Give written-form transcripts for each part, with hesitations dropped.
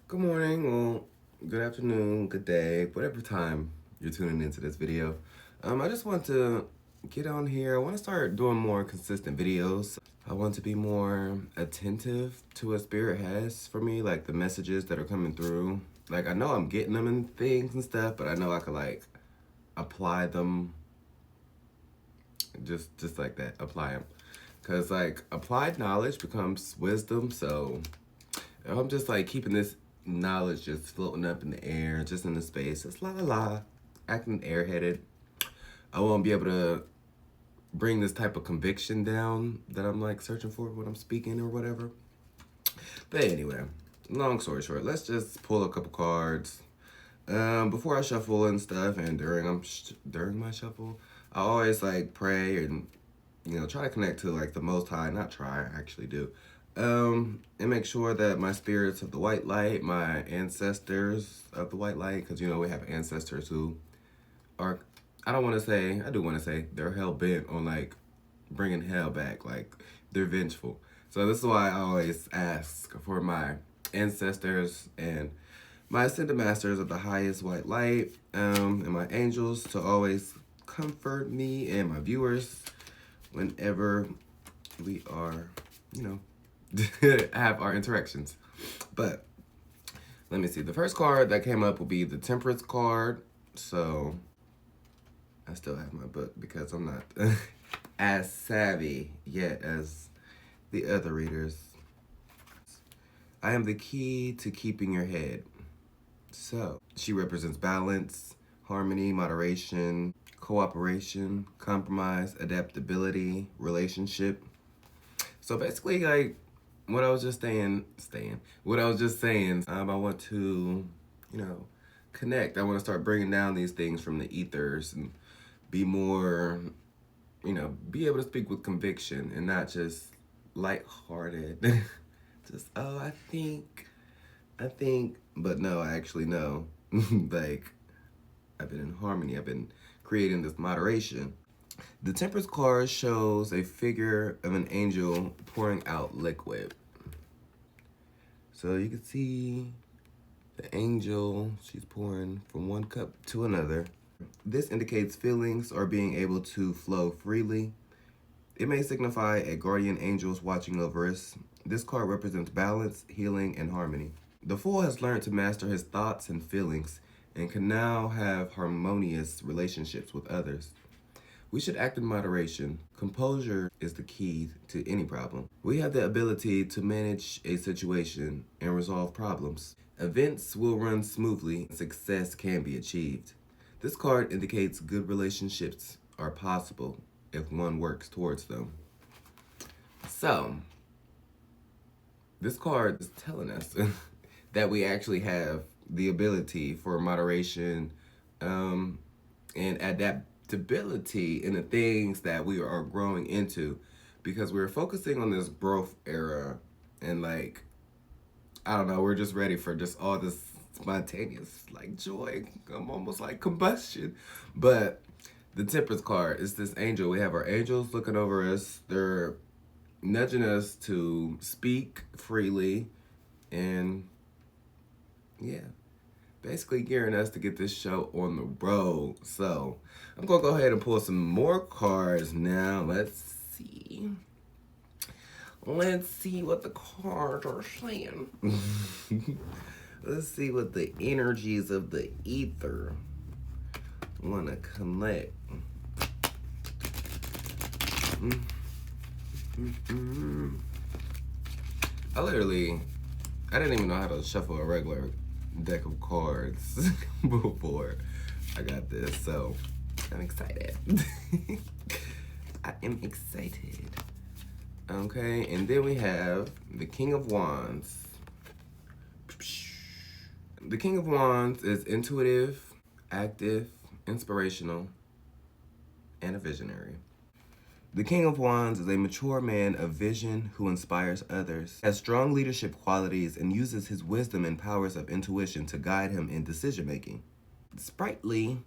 Good morning, well, good afternoon, good day, whatever time you're tuning into this video. I just want to get on here. I want to start doing more consistent videos. I want to be more attentive to what Spirit has for me, like the messages that are coming through. Like, I know I'm getting them and things and stuff, but I know I could, like, apply them just like that, apply them. Because, like, applied knowledge becomes wisdom, so I'm just like keeping this knowledge just floating up in the air, just in the space. It's la la la, acting airheaded. I won't be able to bring this type of conviction down that I'm like searching for when I'm speaking or whatever. But anyway, long story short, let's just pull a couple cards. Before I shuffle and stuff, and during my shuffle, I always like pray and try to connect to like the Most High. Not try, I actually do. And make sure that my spirits of the white light, my ancestors of the white light, because we have ancestors who are, I do want to say they're hell bent on like bringing hell back, like they're vengeful. So this is why I always ask for my ancestors and my ascended masters of the highest white light, and my angels to always comfort me and my viewers whenever we are, have our interactions. But let me see. The first card that came up will be the Temperance card. So I still have my book because I'm not as savvy yet as the other readers. I am the key to keeping your head. So she represents balance, harmony, moderation, cooperation, compromise, adaptability, relationship. So basically, like what I was just what I was just saying, I want to, connect. I want to start bringing down these things from the ethers and be more, be able to speak with conviction and not just lighthearted. Just, oh, I think, but no, I actually know. Like, I've been in harmony. I've been creating this moderation. The Temperance card shows a figure of an angel pouring out liquid. So you can see the angel, she's pouring from one cup to another. This indicates feelings are being able to flow freely. It may signify a guardian angel's watching over us. This card represents balance, healing, and harmony. The Fool has learned to master his thoughts and feelings and can now have harmonious relationships with others. We should act in moderation. Composure is the key to any problem. We have the ability to manage a situation and resolve problems. Events will run smoothly, and success can be achieved. This card indicates good relationships are possible if one works towards them. So, this card is telling us that we actually have the ability for moderation and adaptability in the things that we are growing into, because we're focusing on this growth era and like, I don't know, we're just ready for just all this spontaneous like joy. I'm almost like combustion. But the Temperance card is this angel. We have our angels looking over us. They're nudging us to speak freely and basically gearing us to get this show on the road. So I'm gonna go ahead and pull some more cards now. Let's see what the cards are saying. Let's see what the energies of the ether want to collect. I didn't even know how to shuffle a regular deck of cards before I got this, so I'm excited. I am excited. Okay, and then we have the King of Wands. The King of Wands is intuitive, active, inspirational, and a visionary. The King of Wands is a mature man of vision who inspires others, has strong leadership qualities, and uses his wisdom and powers of intuition to guide him in decision-making. Sprightly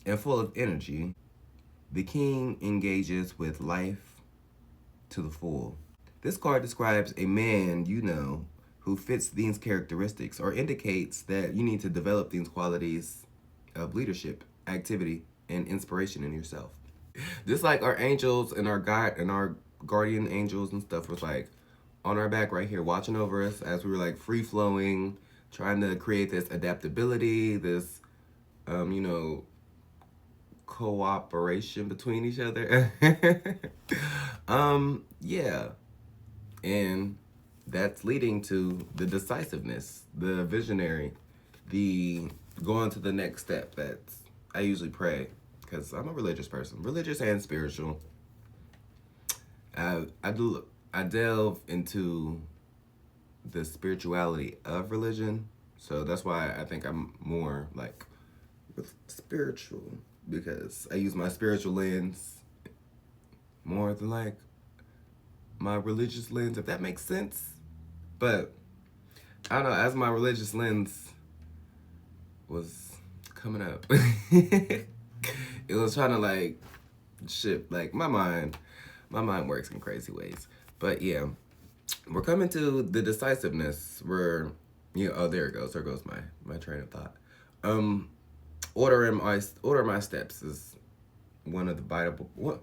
and full of energy, the king engages with life to the full. This card describes a man who fits these characteristics or indicates that you need to develop these qualities of leadership, activity, and inspiration in yourself. Just like our angels and our guide and our guardian angels and stuff was like on our back right here watching over us as we were like free flowing, trying to create this adaptability, this cooperation between each other. Yeah. And that's leading to the decisiveness, the visionary, the going to the next step. That's I usually pray because I'm a religious person, religious and spiritual. I delve into the spirituality of religion, so that's why I think I'm more like spiritual, because I use my spiritual lens more than like my religious lens, if that makes sense. But I don't know, as my religious lens was coming up, it was trying to like shift, like my mind works in crazy ways. But yeah, we're coming to the decisiveness where, oh, there it goes. There goes my train of thought. Order my steps is one of the vital. What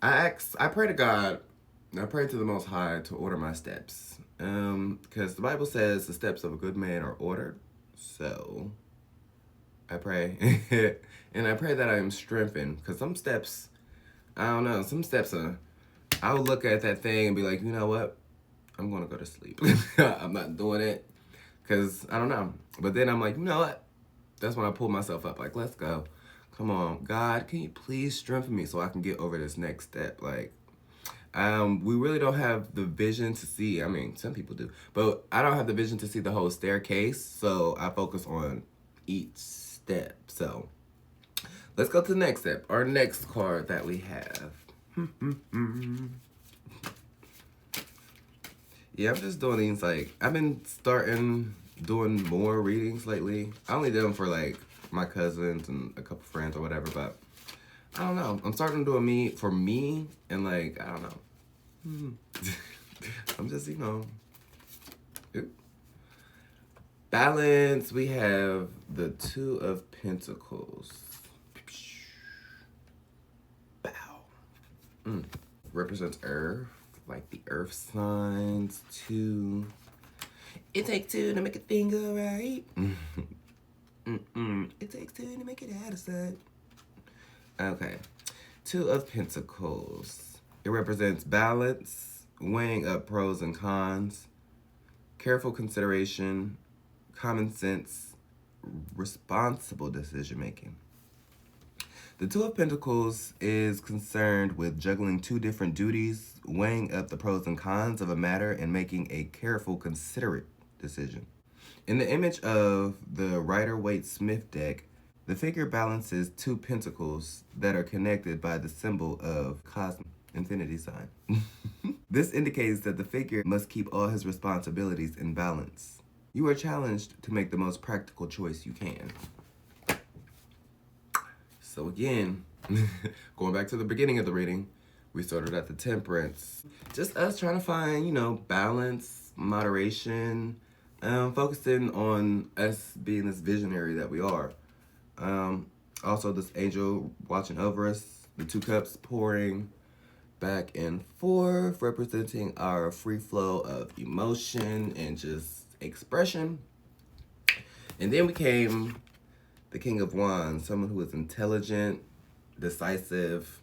I pray to God. I pray to the Most High to order my steps. Because the Bible says the steps of a good man are ordered. So I pray, and I pray that I am strengthened. Because some steps, I don't know. Some steps are. I would look at that thing and be like, you know what? I'm gonna go to sleep. I'm not doing it. Because I don't know. But then I'm like, you know what? That's when I pull myself up. Like, let's go. Come on, God, can you please strengthen me so I can get over this next step? Like, we really don't have the vision to see. I mean, some people do, but I don't have the vision to see the whole staircase. So I focus on each step. So let's go to the next step. Our next card that we have. Yeah, I'm just doing these, like, I've been starting doing more readings lately. I only did them for, like, my cousins and a couple friends or whatever, but I don't know. I'm starting to do for me, and, like, I don't know. I'm just, balance. We have the Two of Pentacles. Bow. Represents Earth. Like the earth signs. Two. It takes two to make a thing go right. It takes two to make it out of sight. Okay. Two of Pentacles. It represents balance, weighing up pros and cons, careful consideration, common sense, responsible decision making. The Two of Pentacles is concerned with juggling two different duties, weighing up the pros and cons of a matter, and making a careful, considerate decision. In the image of the Rider-Waite-Smith deck, the figure balances two pentacles that are connected by the symbol of cosmic infinity sign. This indicates that the figure must keep all his responsibilities in balance. You are challenged to make the most practical choice you can. So again, going back to the beginning of the reading, we started at the Temperance. Just us trying to find, balance, moderation, focusing on us being this visionary that we are. Also, this angel watching over us, the two cups pouring back and forth, representing our free flow of emotion and just expression. And then we came the King of Wands, someone who is intelligent, decisive.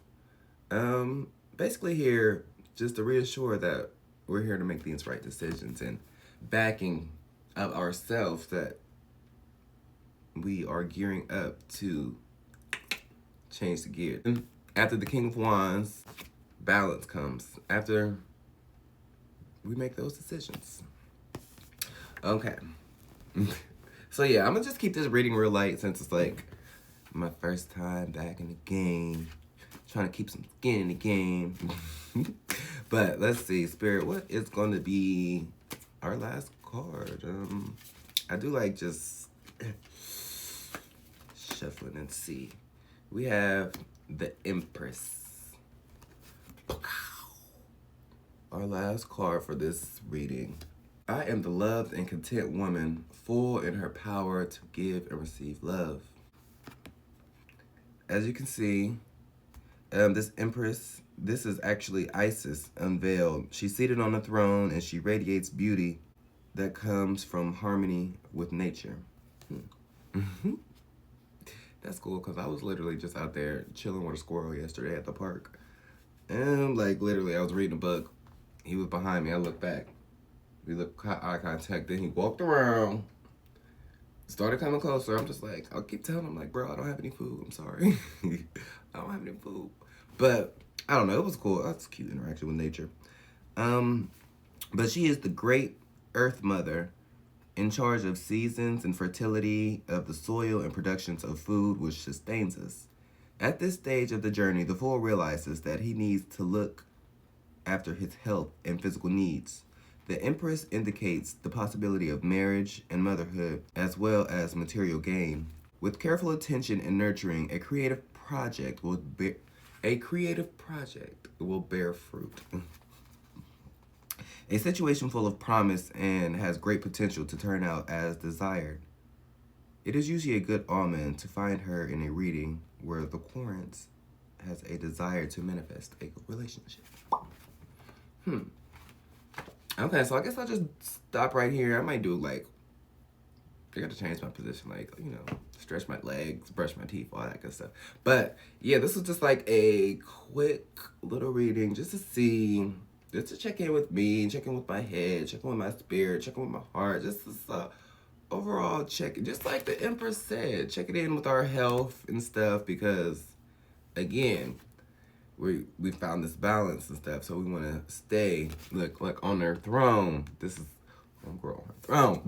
Basically here just to reassure that we're here to make these right decisions and backing of ourselves that we are gearing up to change the gear. And after the King of Wands, balance comes. After we make those decisions. Okay. So yeah, I'm gonna just keep this reading real light since it's like my first time back in the game. Trying to keep some skin in the game. But let's see, Spirit, what is going to be our last card? I do like just shuffling and see. We have the Empress. Our last card for this reading. I am the loved and content woman, full in her power to give and receive love. As you can see, this Empress, this is actually Isis unveiled. She's seated on a throne and she radiates beauty that comes from harmony with nature. That's cool, because I was literally just out there chilling with a squirrel yesterday at the park. And like literally I was reading a book. He was behind me. I looked back. We looked eye contact. Then he walked around, started coming closer. I'm just like, I'll keep telling him like, bro, I don't have any food. I'm sorry. I don't have any food. But I don't know. It was cool. That's cute interaction with nature. But she is the great Earth Mother, in charge of seasons and fertility of the soil and productions of food which sustains us. At this stage of the journey, the fool realizes that he needs to look after his health and physical needs. The Empress indicates the possibility of marriage and motherhood, as well as material gain. With careful attention and nurturing, a creative project will bear fruit. A situation full of promise and has great potential to turn out as desired. It is usually a good omen to find her in a reading where the Quarrants has a desire to manifest a relationship. Okay, so I guess I'll just stop right here. I might do like, I got to change my position, like, you know, stretch my legs, brush my teeth, all that good stuff. But yeah, this was just like a quick little reading just to see, just to check in with me, check in with my head, check in with my spirit, check in with my heart, just this overall check, just like the Empress said, check it in with our health and stuff, because again, we found this balance and stuff, so we want to stay like on their throne. This is girl on her throne.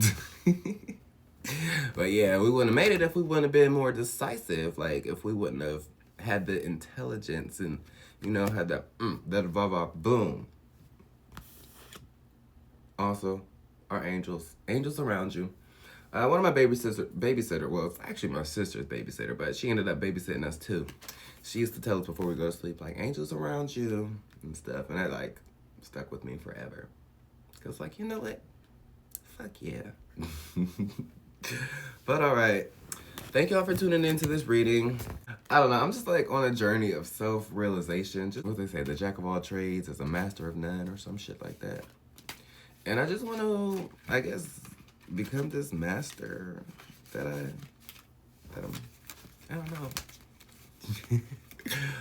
But yeah, we wouldn't have made it if we wouldn't have been more decisive. Like if we wouldn't have had the intelligence and, you know, had that boom. Also, our angels around you. One of my babysitter, well, it's actually my sister's babysitter, but she ended up babysitting us too. She used to tell us before we go to sleep, like, angels around you and stuff. And that, like, stuck with me forever. Because, like, you know what? Fuck yeah. But, all right. Thank y'all for tuning into this reading. I don't know. I'm just, like, on a journey of self-realization. Just what they say, the jack of all trades is a master of none or some shit like that. And I just want to, I guess, become this master that I don't know.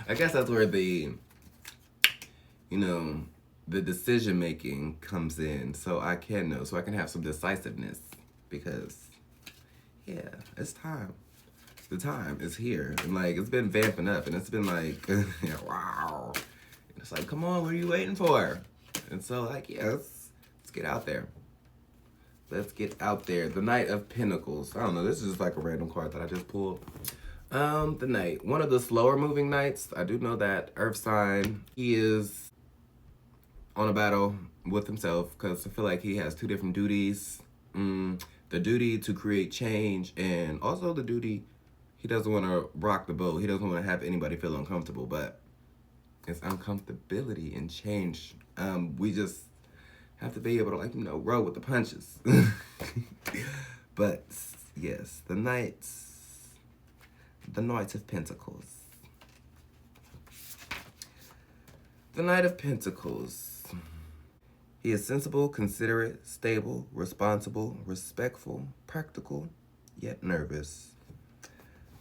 I guess that's where the, you know, the decision making comes in, so I can know, so I can have some decisiveness, because yeah, it's time. The time is here, and like it's been vamping up, and it's been like wow. And it's like, come on, what are you waiting for? And so like, yeah, let's get out there. Let's get out there. The Knight of Pentacles. I don't know. This is just like a random card that I just pulled. The Knight. One of the slower moving knights. I do know that. Earth sign. He is on a battle with himself because I feel like he has two different duties. The duty to create change, and also the duty, he doesn't want to rock the boat. He doesn't want to have anybody feel uncomfortable, but it's uncomfortability and change. We just have to be able to, like, you know, roll with the punches. But yes, the Knight of Pentacles. The Knight of Pentacles. He is sensible, considerate, stable, responsible, respectful, practical, yet nervous.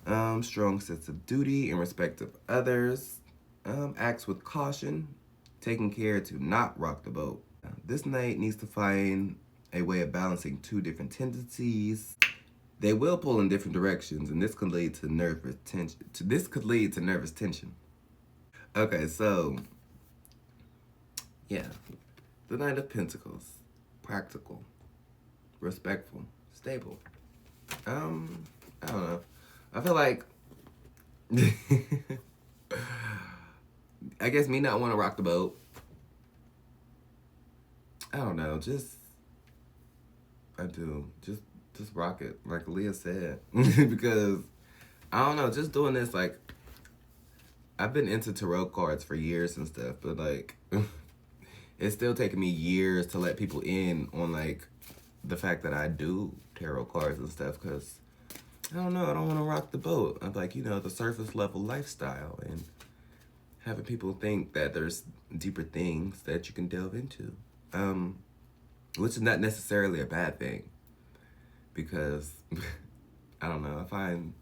Strong sense of duty in respect of others. Acts with caution, taking care to not rock the boat. This knight needs to find a way of balancing two different tendencies. They will pull in different directions, and this could lead to nervous tension. Okay, so yeah, the Knight of Pentacles, practical, respectful, stable. I don't know. I feel like I guess me not want to rock the boat. I don't know, I do. Just rock it, like Leah said. Because, I don't know, just doing this, like, I've been into tarot cards for years and stuff, but, like, it's still taking me years to let people in on like the fact that I do tarot cards and stuff, because I don't know, I don't want to rock the boat. I'm like, the surface level lifestyle and having people think that there's deeper things that you can delve into, which is not necessarily a bad thing, because I don't know, I find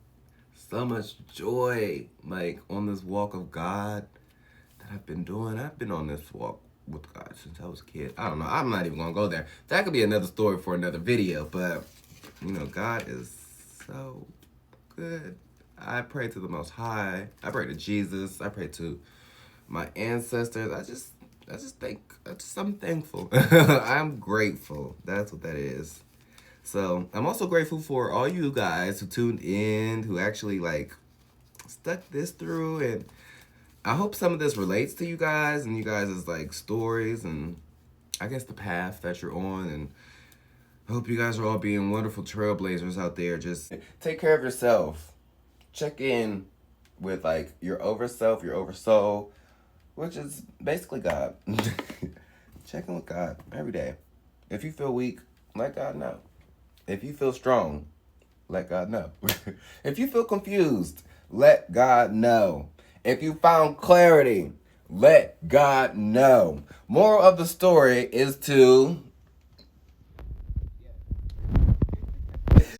so much joy like on this walk of God that I've been doing. I've been on this walk with God since I was a kid. I don't know, I'm not even gonna go there. That could be another story for another video, but God is so good. I pray to the Most High. I pray to Jesus. I pray to my ancestors. I'm thankful. I'm grateful. That's what that is. So I'm also grateful for all you guys who tuned in, who actually like stuck this through, and I hope some of this relates to you guys and you guys' like stories and I guess the path that you're on, and I hope you guys are all being wonderful trailblazers out there. Just take care of yourself. Check in with like your overself, your oversoul, which is basically God. Check in with God every day. If you feel weak, let God know. If you feel strong, let God know. If you feel confused, let God know. If you found clarity, let God know. Moral of the story is to